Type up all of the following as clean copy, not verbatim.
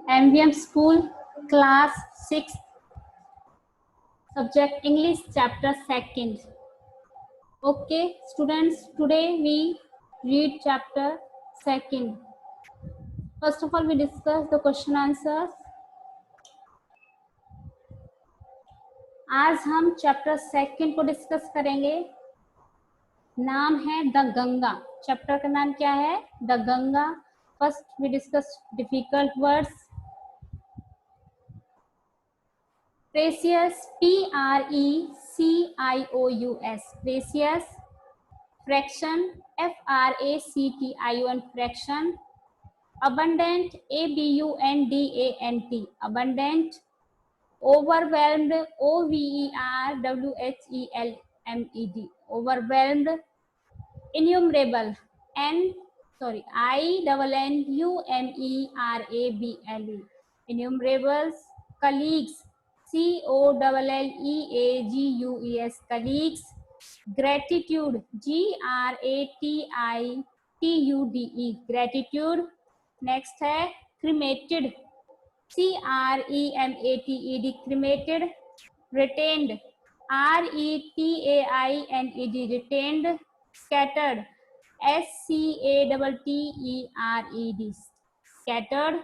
MVM School, Class 6, Subject English, Chapter 2nd. Okay, students, today we read Chapter 2nd. First of all, we discuss the question answers. आज हम chapter 2 को discuss करेंगे. नाम है the Ganga. Chapter का नाम क्या है? The Ganga. First we discuss difficult words. Precious, PRECIOUS, precious. Fraction, FRACTION, fraction. abundant, ABUNDANT, abundant. overwhelmed, OVERWHELMED, overwhelmed. innumerable, INNUMERABLE, innumerables. colleagues, COLLEAGUES, colleagues. gratitude, GRATITUDE, gratitude. Next है cremated, CREMATED, cremated. retained, RETAINED, retained. scattered, SCATTERED, scattered.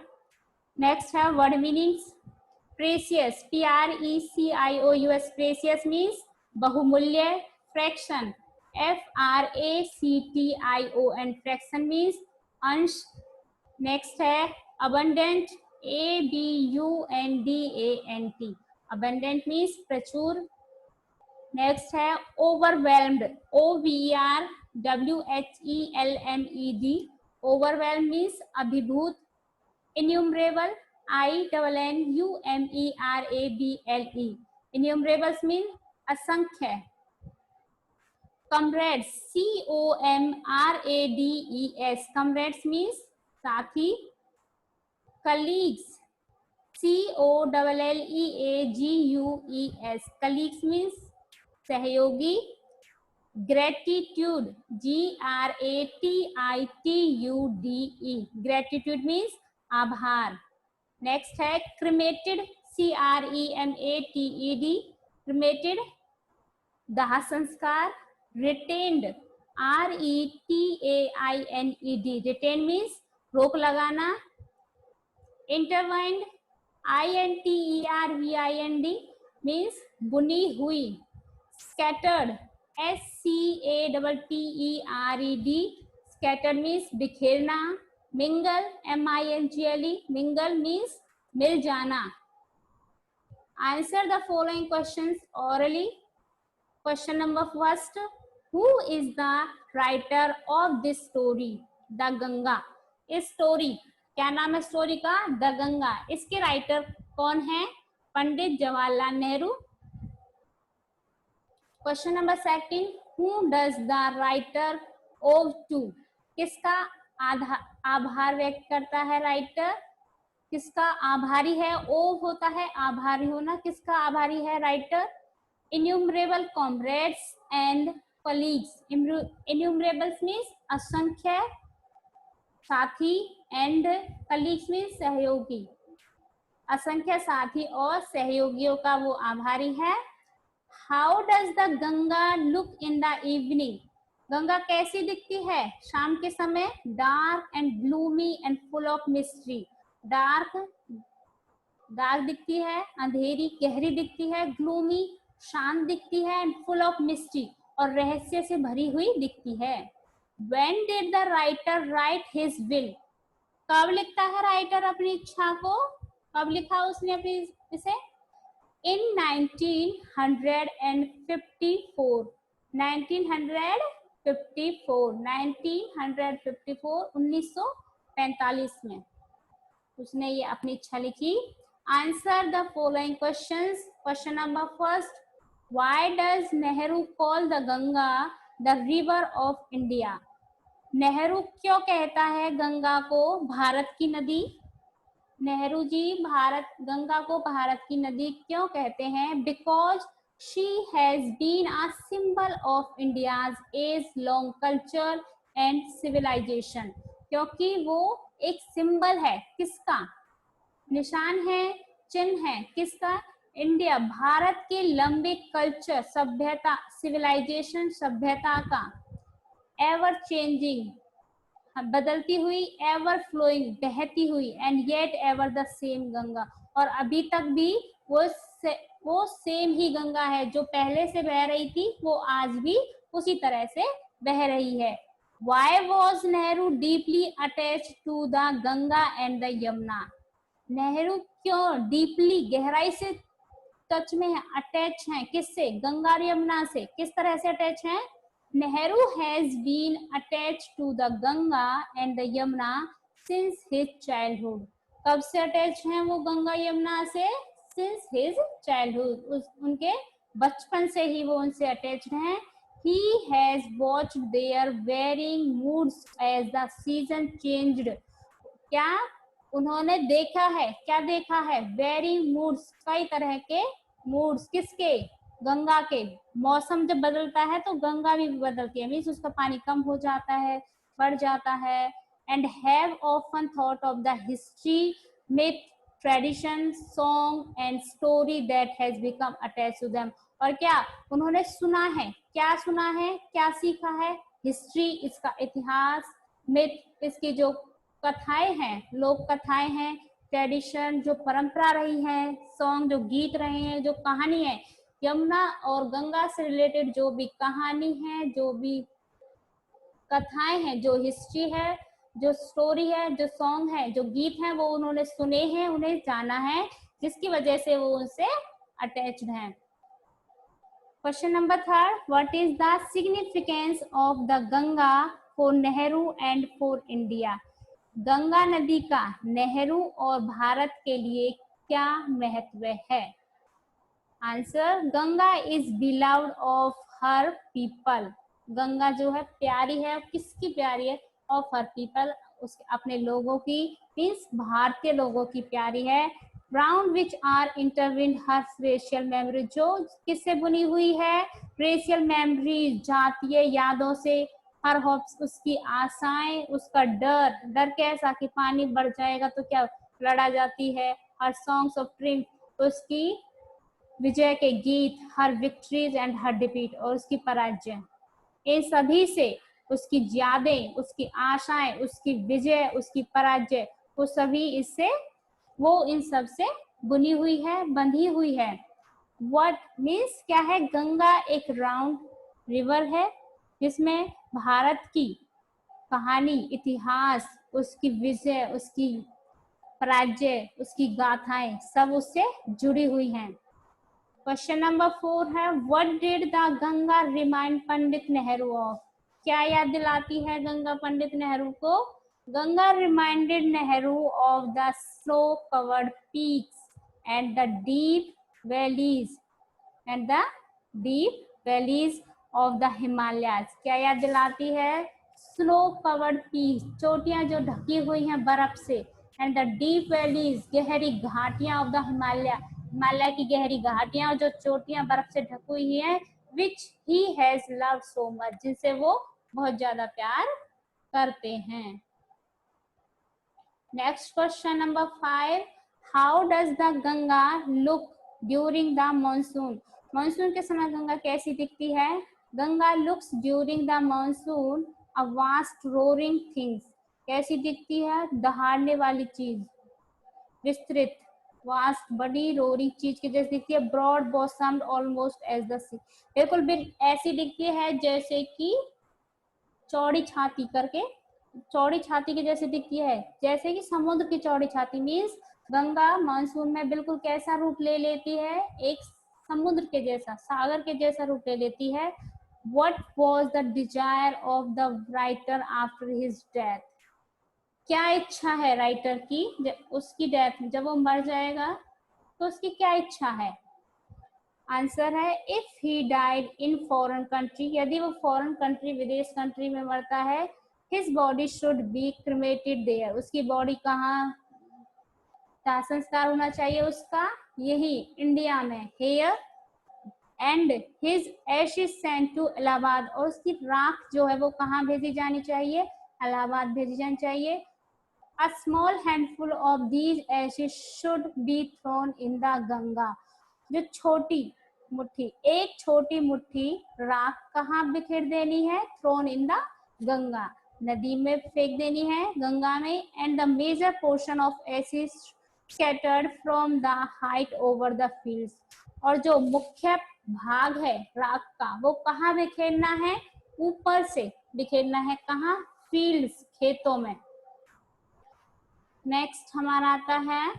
Next है word meanings. precious, PRECIOUS, precious means बहुमूल्य. fraction, FRACTION, fraction means अंश. Next है abundant, ABUNDANT, abundant means प्रचुर. Next है overwhelmed, OVERWHELMED, overwhelmed means अभिभूत. innumerable, INNUMERABLE, innumerables mean असंख्य. comrades, COMRADES, comrades means साथी. colleagues, COLLEAGUES, colleagues means सहयोगी. gratitude, GRATITUDE, gratitude means आभार. नेक्स्ट है cremated, CREMATED, cremated दाह संस्कार. retained, RETAINED, retained means रोक लगाना. intertwined, INTERVIND means बुनी हुई. scattered, SCATTERED, scattered means बिखेरना. mingle, MINGLE, mingle means मिल जाना. answer the following questions orally. question number first, who is the writer of this story, the Ganga? इस story, क्या नाम है story का? द गंगा. इसके writer कौन है? Pandit Jawaharlal Nehru. Question number second, who does the writer owe to? किसका आभार व्यक्त करता है राइटर? किसका आभारी है? ओव होता है आभारी होना. किसका आभारी है writer? innumerable comrades and colleagues. innumerables means असंख्य साथी and colleagues means सहयोगी. असंख्य साथी और सहयोगियों का वो आभारी है. how does the Ganga look in the evening? Ganga कैसी दिखती है शाम के समय? dark and gloomy and full of mystery. dark दिखती है, अंधेरी गहरी दिखती है. gloomy शांत दिखती है. एंड फुल ऑफ मिस्ट्री और रहस्य से भरी हुई दिखती है. When did the writer write his will? कब लिखता है राइटर अपनी इच्छा को? कब लिखा उसने अपनी इसे? in 1954. 1954 में उसने ये अपनी इच्छा लिखी. Answer the following questions. Question number first, why does Nehru call the Ganga the river of India? Nehru क्यों कहता है गंगा को भारत की नदी? नेहरू जी गंगा को भारत की नदी क्यों कहते हैं? Because she has been a symbol of India's age-long culture and civilization. क्योंकि वो एक सिंबल है, किसका? निशान है, चिन्ह है, किसका? इंडिया, भारत के लंबे कल्चर, सभ्यता, सिविलाइजेशन, सभ्यता का। एवर चेंजिंग, बदलती हुई, एवर फ्लोइंग, बहती हुई, and yet ever the same Ganga, और अभी तक भी वो सेम ही गंगा है, जो पहले से बह रही थी वो आज भी उसी तरह से बह रही है। Why was Nehru deeply attached to the Ganga and the Yamuna? Nehru क्यों डीपली, गहराई से टच में है, अटैच हैं, किससे? गंगा और यमुना से। किस तरह से अटैच हैं? Nehru has been attach to the Ganga and the Yamuna since his childhood. कब से अटैच हैं वो गंगा यमुना से? सिंस हिज चाइल्डहुड, उनके बचपन से ही वो उनसे अटैच्ड हैं। He has watched their varying moods as the season changed. क्या उन्होंने देखा है? क्या देखा है? वेरिंग मूड्स, कई तरह के मूड्स, किसके? गंगा के। मौसम जब बदलता है तो गंगा भी बदलती है, मीन्स उसका पानी कम हो जाता है, बढ़ जाता है। And have often thought of the history, myth, tradition, song and story that has become attached to them. और क्या उन्होंने सुना है? क्या सुना है? क्या सीखा है? हिस्ट्री, इसका इतिहास, मिथ, इसकी जो कथाएं हैं, लोक कथाएं हैं, ट्रेडिशन, जो परंपरा रही है, सॉन्ग, जो गीत रहे हैं, जो कहानी है, यमुना और गंगा से रिलेटेड जो भी कहानी है, जो भी कथाएं हैं, जो हिस्ट्री है, जो स्टोरी है, जो सॉन्ग है, जो गीत हैं, वो उन्होंने सुने हैं, उन्हें जाना है, जिसकी वजह से वो उनसे अटैच्ड हैं। Question number 3, what is the significance of the Ganga for Nehru and for India? Ganga नदी का नेहरू और भारत के लिए क्या महत्व है? Answer, Ganga is beloved of her people. Ganga जो है प्यारी है, किसकी प्यारी है? ऑफ हर पीपल, उसके अपने लोगों की, मीन्स भारतीय लोगों की प्यारी है। Round which are intertwined her racial memory, जो किससे बुनी हुई है? रेशियल मेमोरी, जातीय यादों से। हर होप्स, उसकी आशाएं, उसका डर, डर कैसा कि पानी बढ़ जाएगा तो क्या लड़ा जाती है। हर सॉन्ग्स ऑफ ट्रिम्फ, उसकी विजय के गीत। हर विक्ट्रीज एंड हर डिफीट, और उसकी पराजय। इन सभी से उसकी यादें, उसकी आशाएं, उसकी विजय, उसकी पराजय, वो सभी इससे, वो इन सब से बुनी हुई है, बंधी हुई है। व्हाट मीन्स क्या है? गंगा एक राउंड रिवर है जिसमें भारत की कहानी, इतिहास, उसकी विजय, उसकी पराजय, उसकी गाथाएं सब उससे जुड़ी हुई हैं। क्वेश्चन नंबर 4 है, what did the Ganga remind Pandit Nehru of? क्या याद दिलाती है गंगा पंडित नेहरू को? Ganga reminded Nehru of the snow covered peaks and the deep valleys of the Himalayas. क्या याद दिलाती है? स्नो कवर्ड पीक्स, चोटियां जो ढकी हुई हैं बर्फ से, एंड द डीप वैलीज, गहरी घाटियां ऑफ द हिमालय, हिमालय की गहरी घाटियां और जो चोटियां बर्फ से ढकी हुई हैं, which he has loved so much, जिनसे वो बहुत ज्यादा प्यार करते हैं। Next question number 5, how does the Ganga look during the monsoon? Monsoon के समय गंगा कैसी दिखती है? Ganga looks during the monsoon a vast roaring things. कैसी दिखती है? दहाड़ने वाली चीज, विस्तृत, वास्ट, बड़ी रोरिंग चीज की जैसे दिखती है। ब्रॉड बॉसम्ड ऑलमोस्ट एज द सी, बिल्कुल भी ऐसी दिखती है जैसे कि चौड़ी छाती करके, चौड़ी छाती की जैसे दिखती है, जैसे कि समुद्र की चौड़ी छाती। मीन्स गंगा मानसून में बिल्कुल कैसा रूप ले लेती है? एक समुद्र के जैसा, सागर के जैसा रूप ले लेती है। What was the desire of the writer after his death? क्या इच्छा है राइटर की उसकी डेथ में, जब वो मर जाएगा तो उसकी क्या इच्छा है? आंसर है, if he died in foreign country, यदि वो फॉरेन कंट्री, विदेश कंट्री में मरता है, his body should be cremated there, उसकी बॉडी कहाँ दाह संस्कार होना चाहिए उसका? यही इंडिया में, here, and his ashes sent to Allahabad, और उसकी राख जो है वो कहाँ भेजी जानी चाहिए? इलाहाबाद भेजी जानी चाहिए। A small handful of these ashes should be thrown in the Ganga. जो छोटी मुट्ठी, एक छोटी मुट्ठी राख कहाँ बिखेर देनी है? थ्रोन इन द गंगा, नदी में फेंक देनी है, गंगा में. And the major portion of acid scattered from the height over the fields. और जो मुख्य भाग है राख का वो कहाँ बिखेरना है? ऊपर से बिखेरना है. कहाँ? फील्ड्स, खेतों में. नेक्स्ट हमारा आता है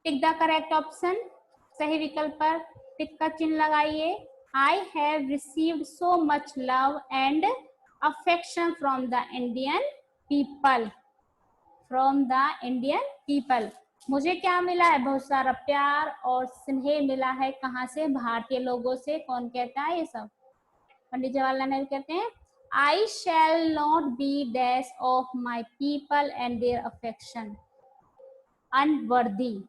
टिक द करेक्ट ऑप्शन. सही विकल्प पर टिक का चिन्ह लगाइए. आई have received so much love and affection from the Indian people. From the Indian people. मुझे क्या मिला है? बहुत सारा प्यार और स्नेह मिला है. कहाँ से? भारतीय लोगों से. कौन कहता है ये सब? पंडित जवाहरलाल नेहरू कहते हैं I shall not be dash of my people and their affection unworthy.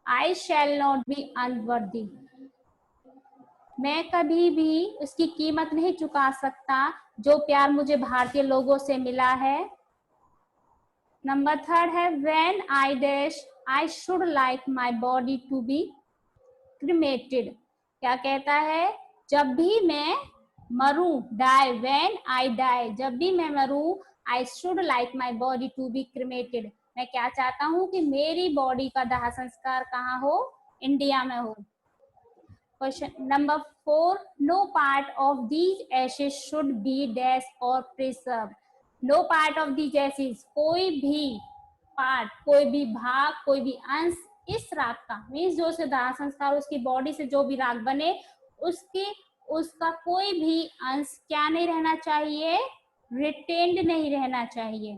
I shall not be unworthy. मैं कभी भी उसकी कीमत नहीं चुका सकता जो प्यार मुझे भारतीय लोगों से मिला है. नंबर 3 है when I dash I should like my body to be cremated. क्या कहता है? जब भी मैं मरूं, die when I die, जब भी मैं मरूं, I should like my body to be cremated. मैं क्या चाहता हूं कि मेरी बॉडी का दाह संस्कार कहाँ हो? इंडिया में हो. Question number 4 no part of these ashes should be dash और preserve. No part of these ashes, कोई भी पार्ट, कोई भी भाग, कोई भी अंश इस राख का, मीन्स जो से दाह संस्कार उसकी बॉडी से जो भी राख बने उसका कोई भी अंश क्या नहीं रहना चाहिए? रिटेन्ड नहीं रहना चाहिए.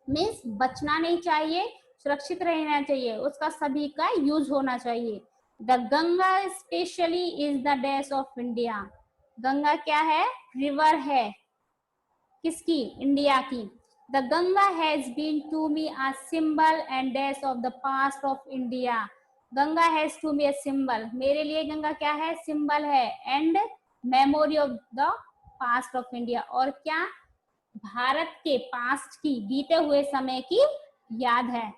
मीन्स बचना नहीं चाहिए, सुरक्षित रहना चाहिए, उसका सभी का यूज होना चाहिए. The Ganga specially is the dash of India. Ganga क्या है? रिवर है. किसकी? इंडिया की. The Ganga has been to me a symbol and dash of the past of India. Ganga has to be a symbol. मेरे लिए गंगा क्या है? सिंबल है. And memory of the past of India. और क्या? भारत के पास्ट की, बीते हुए समय की याद है.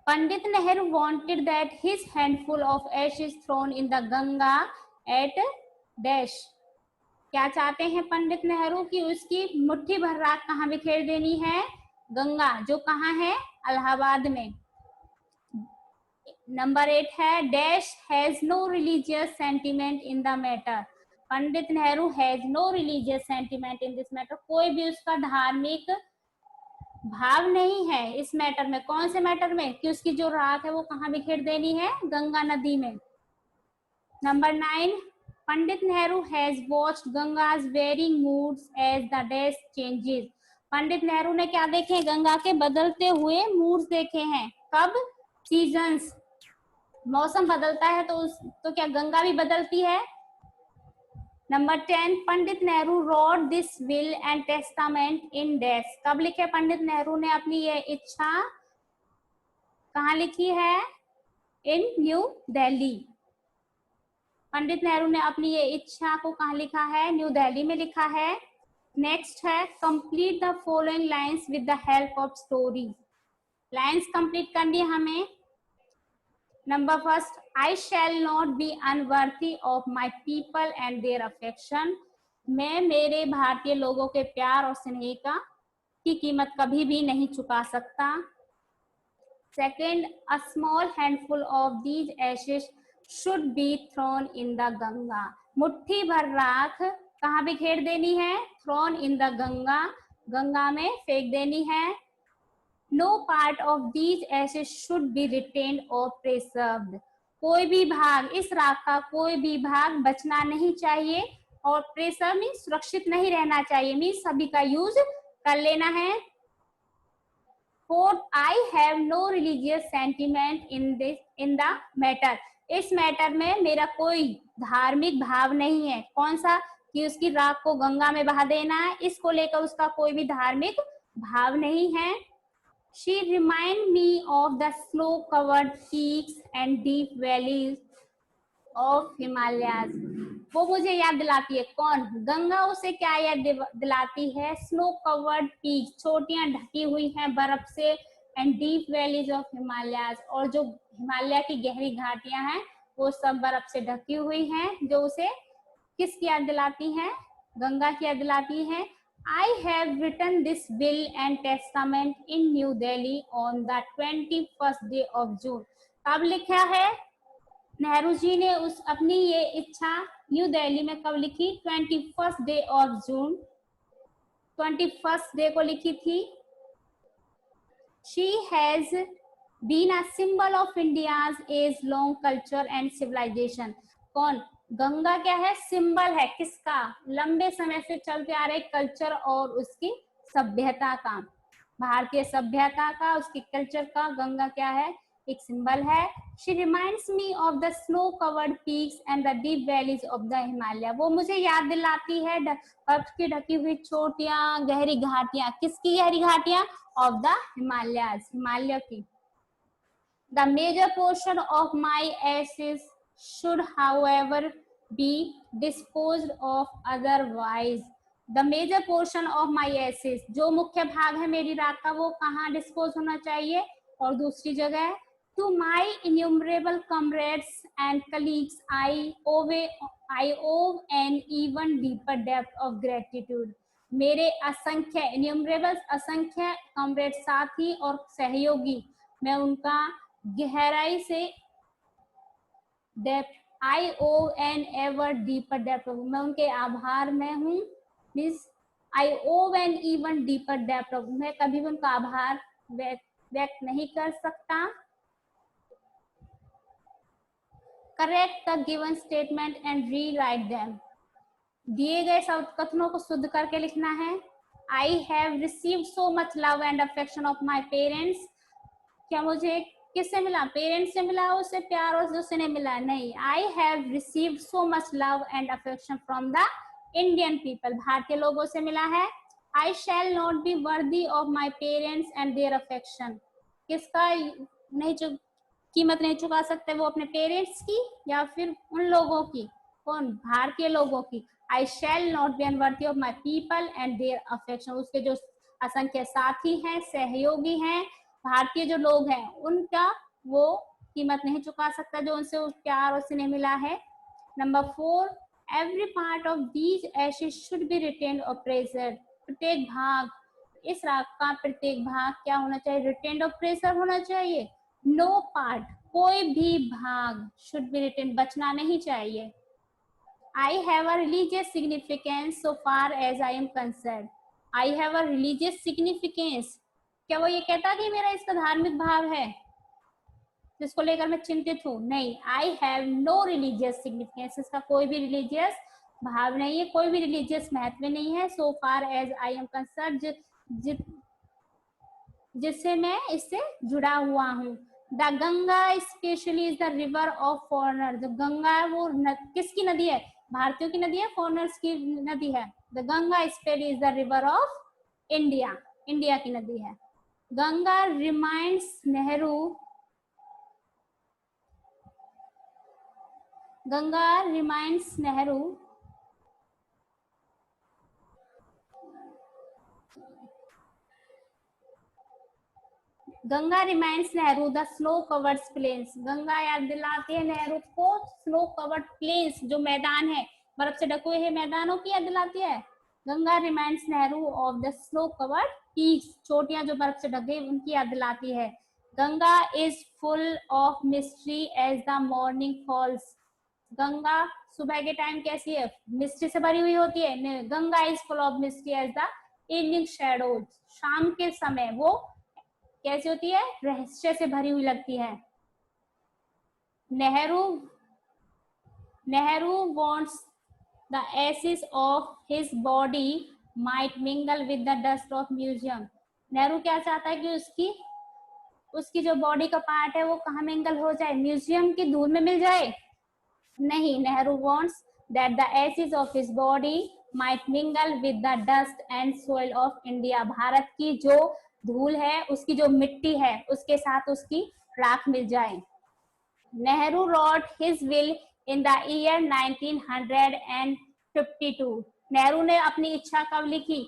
Pandit Nehru wanted that his handful of ashes thrown in the Ganga at dash. क्या चाहते हैं पंडित नेहरू की उसकी मुट्ठी भर राख कहाँ बिखेर देनी है? गंगा, जो कहाँ है? इलाहाबाद में. नंबर 8 है dash has no religious sentiment in the matter. Pandit Nehru has no religious sentiment in this matter. कोई भी उसका धार्मिक भाव नहीं है इस मैटर में. कौन से मैटर में? कि उसकी जो राख है वो कहाँ बिखेर देनी है? गंगा नदी में. Number 9 Pandit Nehru has watched Ganga's varying moods as the dash changes. Pandit Nehru ने क्या देखे? गंगा के बदलते हुए मूड्स देखे हैं. कब? सीजन्स, मौसम बदलता है तो क्या गंगा भी बदलती है? Number 10 Pandit Nehru wrote this will and testament in dash. कब लिखे पंडित नेहरू ने अपनी ये इच्छा? कहाँ लिखी है? इन न्यू दिल्ली. पंडित नेहरू ने अपनी ये इच्छा को कहाँ लिखा है? न्यू दिल्ली में लिखा है. नेक्स्ट है complete the following lines with the help of story. Lines complete करनी है हमें. Number 1 I shall not be unworthy of my people and their affection. मैं मेरे भारतीय लोगों के प्यार और स्नेह की कीमत कभी भी नहीं चुका सकता. Second a small handful of these ashes should be thrown in the Ganga. मुट्ठी भर राख कहाँ बिखेर देनी है? Thrown in the Ganga, Ganga में फेंक देनी है. No part of these ashes should be retained और प्रिजर्व्ड. कोई भी भाग, इस राख का कोई भी भाग बचना नहीं चाहिए और प्रिजर्व मीन्स सुरक्षित नहीं रहना चाहिए, मीन्स सभी का यूज कर लेना है. Fourth I have no religious sentiment in the matter. इस मैटर में मेरा कोई धार्मिक भाव नहीं है. कौन सा? कि उसकी राख को गंगा में बहा देना है, इसको लेकर उसका कोई भी धार्मिक भाव नहीं है. She remind me of the snow-covered peaks and deep valleys of Himalayas. वो मुझे याद दिलाती है। कौन? गंगा उसे क्या याद दिलाती है? स्नो कवर्ड पीक, चोटियां ढकी हुई हैं बर्फ से, and deep valleys of Himalayas, और जो हिमालय की गहरी घाटियां हैं वो सब बर्फ से ढकी हुई हैं, जो उसे किसकी याद दिलाती हैं? गंगा की याद दिलाती हैं। I have written this will and testament in New Delhi on the 21st day of June. कब लिखा है? नेहरू जी ने उस अपनी ये इच्छा न्यू दिल्ली में कब लिखी? 21st day of June, 21st day को लिखी थी। She has been a symbol of India's age-long culture and civilization. कौन? गंगा क्या है? सिंबल है किसका? लंबे समय से चलते आ रहे कल्चर और उसकी सभ्यता का, भारतीय सभ्यता का, उसकी कल्चर का गंगा क्या है? एक सिंबल है। She reminds me of the snow-covered peaks and the deep valleys of the Himalaya. वो मुझे याद दिलाती है बर्फ की ढकी हुई चोटियां, गहरी घाटियां। किसकी गहरी घाटियां? Of the Himalayas, हिमालय की। The major portion of my ashes should, however, be disposed of otherwise. The major portion of my ashes, जो मुख्य भाग है मेरी राख का, वो कहाँ डिस्पोज होना चाहिए? और दूसरी जगह, to my innumerable comrades and colleagues, I owe an even deeper depth of gratitude. मेरे असंख्य, इन्यूमरेबल असंख्य कॉमरेड, साथी और सहयोगी, मैं उनका गहराई से depth, I owe an ever deeper depth, मैं उनके आभार में हूँ। Means I owe an even deeper depth, मैं कभी भी उनका आभार व्यक्त नहीं कर सकता। Correct the given statement and rewrite them. दिए गए शब्द कथनों को शुद्ध करके लिखना है। I have received so much love and affection of my parents. क्या मुझे किससे मिला? पेरेंट्स से मिला, उससे प्यार और उससे नहीं मिला, नहीं। I have received so much love and affection from the Indian people, भारतीय लोगों से मिला है। I shall not be worthy of my parents and their affection. किसका नहीं कीमत नहीं चुका सकते वो? अपने पेरेंट्स की या फिर उन लोगों की? कौन? भारतीय लोगों की। I shall not be unworthy of my people and their affection, उसके जो असंख्य साथी हैं, सहयोगी हैं, भारतीय जो लोग हैं, उनका वो कीमत नहीं चुका सकता जो उनसे प्यार और स्नेह मिला है। Number 4, every part of these ashes should be retained और प्रेजर्ड। प्रत्येक भाग, इस राख का प्रत्येक भाग क्या होना चाहिए? रिटेन्ड और प्रेजर्ड होना चाहिए। नो पार्ट, कोई भी भाग, शुड बी रिटेन्ड, बचना नहीं चाहिए। I have a religious significance so far as I am concerned. I have a religious significance. क्या वो ये कहता कि मेरा इसका धार्मिक भाव है जिसको लेकर मैं चिंतित हूँ? नहीं। I have no religious significance. इसका कोई भी रिलीजियस भाव नहीं है, कोई भी रिलीजियस महत्व नहीं है। So far as I am concerned, जिससे मैं इससे जुड़ा हुआ हूँ। The Ganga specially is the river of foreigner. जो गंगा है वो किसकी नदी है? भारतीयों की नदी है, फॉरेनर्स की नदी है। The Ganga specially is the river of India, India की नदी है। Ganga reminds Nehru, Ganga reminds Nehru Ganga reminds Nehru the snow covered plains. Ganga याद दिलाती है नेहरू को स्नो कवर्ड प्लेन्स, जो मैदान है, बर्फ से ढके हुए मैदानों की याद दिलाती है। Ganga reminds Nehru of the snow covered peaks, चोटियां जो बर्फ से ढके उनकी याद दिलाती है। Ganga is full of mystery as the morning falls. Ganga सुबह के टाइम कैसी है? मिस्ट्री से भरी हुई होती है। Ganga is full of mystery as the evening shadows. शाम के समय वो कैसी होती है? रहस्य से भरी हुई लगती है। Nehru wants the ashes of his body might mingle with the dust of museum. Nehru क्या चाहता है कि उसकी जो बॉडी का पार्ट है वो कहाँ मिंगल हो जाए? म्यूजियम की धूल में मिल जाए? नहीं। Nehru wants that the ashes of his body might mingle with the dust and soil of India. Bharat की जो धूल है, उसकी जो मिट्टी है, उसके साथ उसकी राख मिल जाए। Nehru wrote his will in the year 1952. Nehru ने अपनी इच्छा कब लिखी?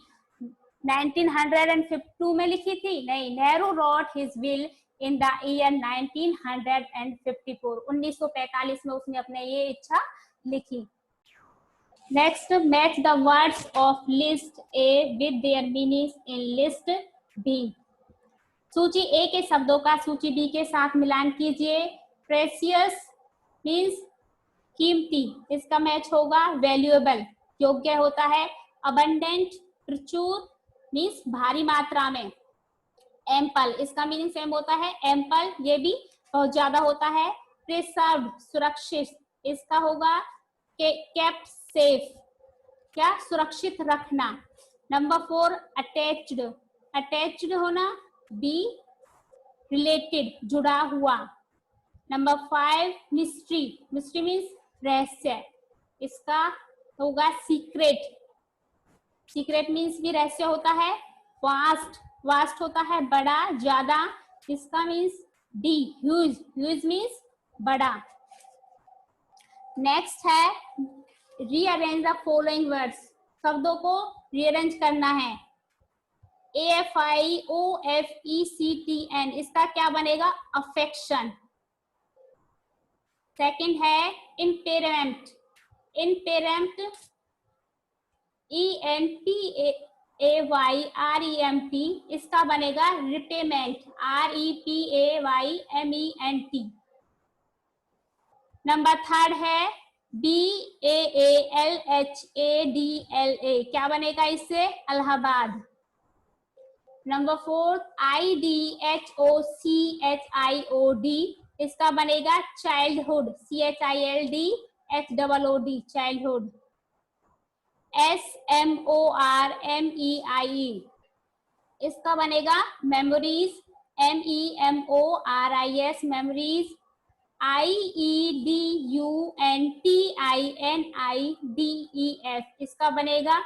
1952 में लिखी थी? नहीं, Nehru wrote his will in the year 1954. 1945 में उसने अपने ये इच्छा लिखी. Next, match the words of list A with their meanings in list B. सूची ए के शब्दों का सूची बी के साथ मिलान कीजिए. प्रेशियस मीन्स कीमती, इसका मैच होगा वैल्यूएबल, योग्य होता है. अबंडेंट प्रचुर मीन्स भारी मात्रा में. एम्पल, इसका मीनिंग सेम होता है एम्पल, ये भी बहुत ज्यादा होता है. प्रिजर्व्ड सुरक्षित, इसका होगा केप्ट सेफ, क्या सुरक्षित रखना. नंबर 4 अटैच्ड, अटैच्ड होना. बी रिलेटेड जुड़ा हुआ. नंबर 5 मिस्ट्री, मिस्ट्री मीन्स रहस्य, इसका होगा सीक्रेट, सीक्रेट मीन्स भी रहस्य होता है. वास्ट, वास्ट होता है बड़ा ज्यादा, इसका means D huge, huge means बड़ा. नेक्स्ट है रीअरेंज द फॉलोइंग वर्ड्स, शब्दों को रीअरेंज करना है. AFIOFECTN, इसका क्या बनेगा? अफेक्शन. सेकंड है इम्पेरेंट, इम्पेरेंट ENPAYREMT, इसका बनेगा रिपेमेंट, REPAYMENT. नंबर 3 है BAALHADLA, क्या बनेगा इससे? इलाहाबाद. नंबर 4 IDHOCHIOD, इसका बनेगा चाइल्डहुड, CHILDHOOD, चाइल्डहुड. SMORMEIE, इसका बनेगा मेमोरीज, MEMORIS, मेमोरीज. IEDUNTINIDEF, इसका बनेगा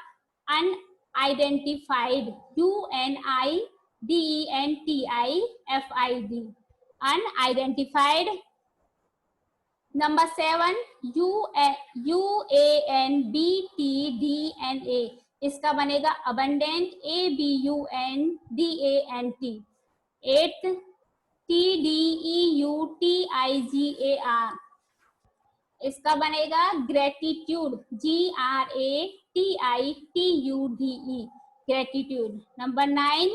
unidentified, UNIDENTIFID, unidentified. Number 7 UANBTDNA, इसका बनेगा अबंडेंट, ABUNDANT. 8 TDEUTIGAR, इसका बनेगा gratitude, GRATITUDE, gratitude. Number 9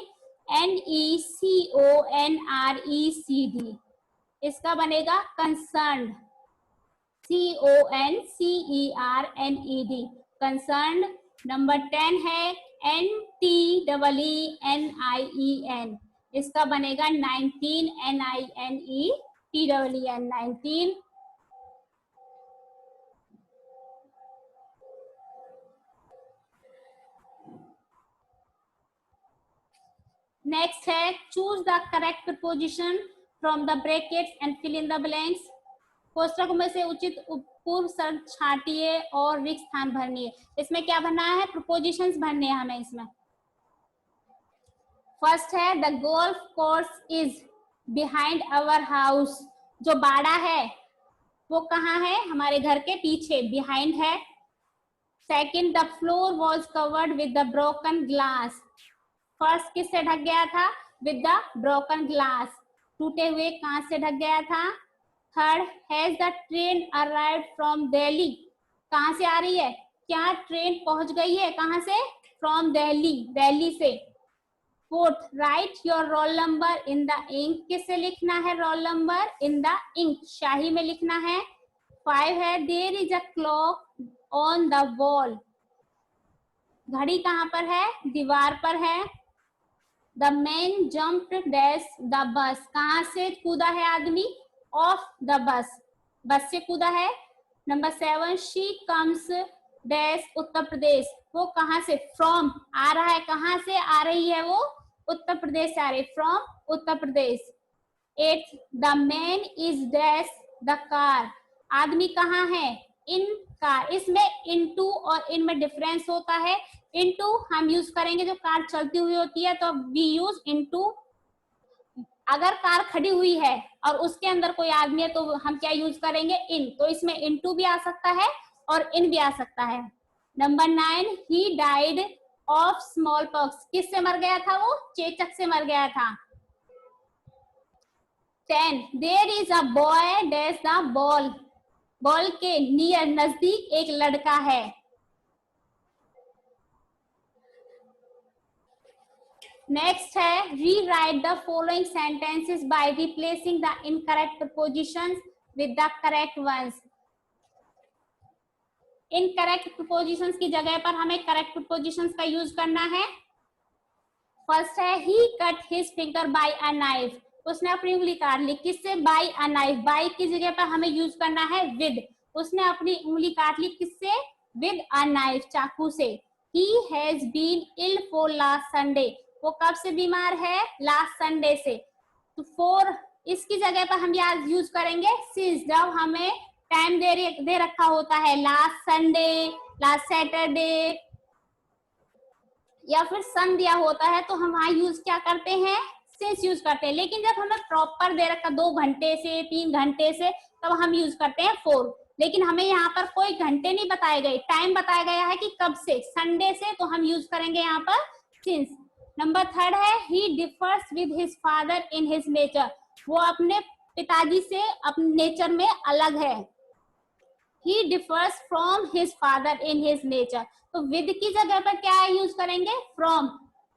NECONRECD, इसका बनेगा कंसर्न, CONCERNED, कंसर्न. नंबर 10 है NTEENIEN, इसका बनेगा 19, NINETEEN, 19. नेक्स्ट है choose the correct preposition from the brackets and fill in the blanks. कोष्ठकों में से उचित पूर्व शब्द छांटिए और रिक्त स्थान भरनिए. इसमें क्या भरना है? प्रीपोजिशंस भरने हैं हमें इसमें. फर्स्ट है the golf course is behind our house, जो बाड़ा है वो कहाँ है? हमारे घर के पीछे, बिहाइंड है. Second the floor was covered with the broken glass, first किससे ढक गया था? विद द ब्रोकन ग्लास, टूटे हुए कांच से ढक गया था. Third has the train arrived from Delhi, कहाँ से आ रही है? क्या ट्रेन पहुंच गई है? कहाँ से? फ्रॉम दिल्ली, दिल्ली से. Fourth write your roll number in the ink, किससे लिखना है roll number? In the ink, शाही में लिखना है. 5 है there is a clock on the wall, घड़ी कहाँ पर है? दीवार पर है. The man jumped dash the bus, कहाँ से कूदा है आदमी? ऑफ द बस, बस से कूदा है. Number 7 she comes dash Uttar Pradesh, वो कहाँ से? फ्रॉम, आ रहा है, कहाँ से आ रही है वो? उत्तर प्रदेश से आ रही, from Uttar Pradesh. 8 the man is dash the car, आदमी कहाँ है? इन कार. इसमें इनटू और इन में डिफरेंस होता है. इनटू हम यूज करेंगे जो कार चलती हुई होती है, तो वी यूज इनटू. अगर कार खड़ी हुई है और उसके अंदर कोई आदमी है तो हम क्या यूज करेंगे, इन। तो इसमें इनटू भी आ सकता है और इन भी आ सकता है। Number 9, he died of small pox. किससे मर गया था वो? चेचक से मर गया था। 10, there is a boy dash the ball. Ball के नियर, नजदीक एक लड़का है। नेक्स्ट है, rewrite the following sentences by replacing the incorrect prepositions with the correct ones. Incorrect prepositions की जगह पर हमें करेक्ट प्रीपोजिशंस का यूज करना है। फर्स्ट है, he cut his finger by a knife. उसने अपनी उंगली काट ली। किससे? Bye a knife. बाय की जगह पर हमें यूज करना है विद। उसने अपनी उंगली काट ली किससे? विद अ नाइफ, चाकू से। He has been ill for last Sunday. वो कब से बीमार है? लास्ट संडे से। तो फॉर इसकी जगह पर हम यहाँ यूज करेंगे सिंस, जब हमें टाइम दे रखा होता है, लास्ट संडे, लास्ट सैटरडे या फिर सन दिया होता है, तो हम वहां यूज क्या करते हैं? सिंस यूज करते हैं। लेकिन जब हमें प्रॉपर दे रखा 2 घंटे से 3 घंटे से, तब हम यूज करते हैं फॉर। लेकिन हमें यहाँ पर कोई घंटे नहीं बताए गए, टाइम बताया गया है कि कब से, संडे से, तो हम यूज करेंगे यहाँ पर सिंस। नंबर 3 है, he differs with his father in his nature. वो अपने पिताजी से अपने नेचर में अलग है। he differs from his father in his nature। तो विद की जगह पर क्या यूज करेंगे? फ्रॉम,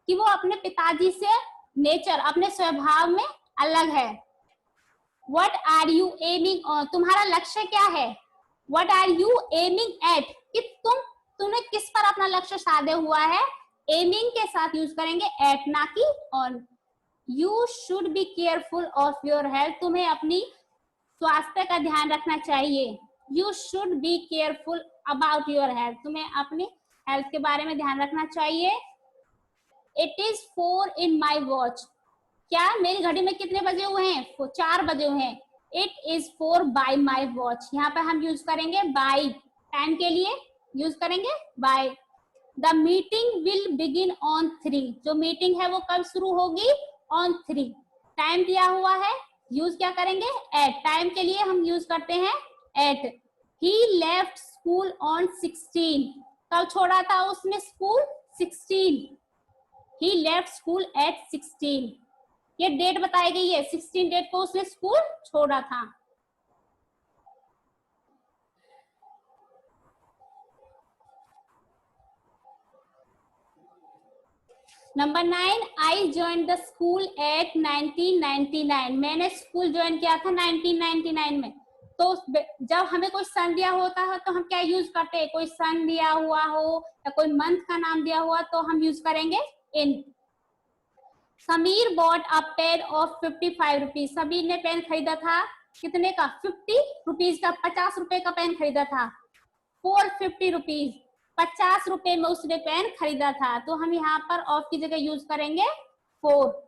कि वो अपने पिताजी से नेचर, अपने स्वभाव में अलग है। What are you aiming on? तुम्हारा लक्ष्य क्या है? What are you aiming at? कि तुमने किस पर अपना लक्ष्य साधे हुआ है? एमिंग के साथ यूज करेंगे एट, ना कि on. You should be careful of your health। तुम्हें अपनी स्वास्थ्य का ध्यान रखना चाहिए। You should be careful about your health। तुम्हें अपनी हेल्थ के बारे में ध्यान रखना चाहिए। It is 4 in my watch। क्या मेरी घड़ी में कितने बजे हुए हैं? 4 बजे हुए हैं। It is 4 by my watch। यहाँ पर हम यूज करेंगे by, टाइम के लिए यूज करेंगे by। The meeting will begin on 3। जो मीटिंग है वो कब शुरू होगी? on 3। टाइम दिया हुआ है, यूज क्या करेंगे? एट। टाइम के लिए हम यूज करते हैं at. He left school on 16। कब छोड़ा था उसने school? 16। He left school at 16। ये डेट बताई गई है, 16 डेट को उसने स्कूल छोड़ा था। Number 9, I join the school eight 1999। मैंने स्कूल ज्वाइन किया था 1999 में। तो जब हमें कोई सन दिया होता है तो हम क्या यूज करते हैं? कोई सन दिया हुआ हो या कोई मंथ का नाम दिया हुआ तो हम यूज करेंगे in. Sameer bought a pen of 55 rupees. Sameer ने पेन खरीदा था कितने का? 50 रुपीज का, 50 रुपए का पेन खरीदा था। 450 रुपीज, 50 रुपए में उसने पेन खरीदा था। तो हम यहाँ पर ऑफ की जगह यूज करेंगे फॉर।